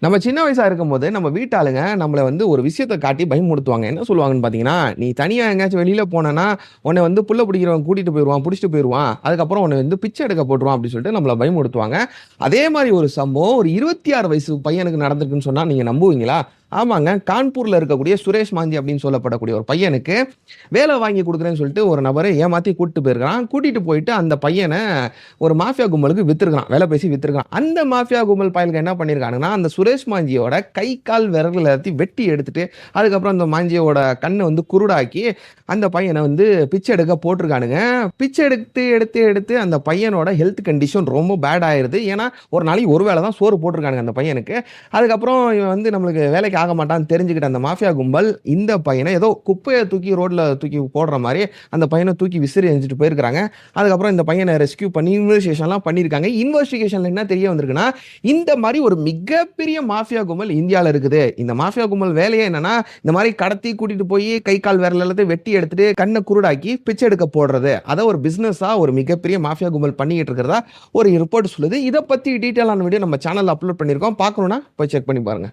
நம்ம சின்ன வயசா இருக்கும்போது, நம்ம வீட்டாளுங்க நம்மள வந்து ஒரு விஷயத்த காட்டி பயமுறுத்துவாங்க. என்ன சொல்லுவாங்கன்னு பார்த்தீங்கன்னா, "நீ தனியா எங்கேயாச்சும் வெளியில போனன்னா, உன்ன வந்து புள்ள புடிக்கிறவன் கூட்டிட்டு போயிருவான், புடிச்சிட்டு போயிருவான். அதுக்கப்புறம் உன்ன வந்து பிச்சை எடுக்க போட்டுருவான்." அப்படின்னு சொல்லிட்டு நம்மள பயமுறுத்துவாங்க. அதே மாரி ஒரு சம்பவம் ஒரு 26 வயசு பையனுக்கு நடந்திருக்குன்னு சொன்னா நீங்க நம்புவீங்களா? ஆமாங்க. கான்பூர்ல இருக்கக்கூடிய சுரேஷ் மாஞ்சி அப்படின்னு சொல்லப்படக்கூடிய ஒரு பையனுக்கு, வேலை வாங்கி குடுக்குறேன்னு சொல்லிட்டு ஒரு நபர ஏமாத்தி கூட்டிட்டு போயிருக்கான். கூட்டிட்டு போயிட்டு அந்த பையன ஒரு மாஃபியா கும்பலுக்கு வித்துருக்கான். வேலை பேசி வித்துருக்கான். அந்த மாஃபியா கும்பல் பயலுக என்ன பண்ணியிருக்கானுங்கன்னா, அந்த சுரேஷ் மாஞ்சியோட கை, கால் விரல் எல்லாத்தையும் வெட்டி எடுத்துட்டு, அதுக்கப்புறம் அந்த மாஞ்சியோட கண்ண வந்து குருடாக்கி, அந்த பையன வந்து பிச்சை எடுக்க போட்டுருக்கானுங்க. பிச்சை எடுத்து, எடுத்து, எடுத்து அந்த பையனோட ஹெல்த் கண்டிஷன் ரொம்ப பேட் ஆயிருது. ஏன்னா, ஒரு நாளைக்கு ஒரு வேள தான் சோறு போட்டுருக்கானுங்க அந்த பையனுக்கு. அதுக்கப்புறம் இவன் வந்து நம்மளுக்கு வேலைக்கு ஆக மாட்டான்னு தெரிஞ்சுக்கிட்ட அந்த மாஃபியா கும்பல், இந்த பையன ஏதோ குப்பைய தூக்கி ரோட்ல தூக்கி போடுற மாரி, அந்த பையன தூக்கி விசிறி எறிஞ்சுட்டு போயிருக்காங்க. அதுக்கப்புறம் இந்த பையன ரெஸ்க்யூ பண்ணி இன்வெஸ்டிகேஷன்லாம் பண்ணியிருக்காங்க. இன்வெஸ்டிகேஷன்ல என்ன தெரிய வந்திருக்குன்னா, இந்த மாரி ஒரு மிகப்பெரிய மாஃபியா கும்பல் இந்தியால இருக்குது. இந்த மாஃபியா கும்பல் வேலையே என்னன்னா, இந்த மாரி கடத்தி கூட்டிட்டு போயி கை, கால் விரல் எல்லாத்தையும் வெட்டி எடுத்துட்டு, கண்ண குருடாக்கி பிச்சை எடுக்க போடுறது. அத ஒரு பிசினஸா ஒரு மிகப்பெரிய மாஃபியா கும்பல் பண்ணிக்கிட்டு இருக்கிறதா ஒரு ரிப்போர்ட் சொல்லுது. இத பத்தி டீட்டெயிலான வீடியோ நம்ம சேனல்ல அப்லோட் பண்ணியிருக்கோம். பார்க்கணும்னா போய் செக் பண்ணி பாருங்க.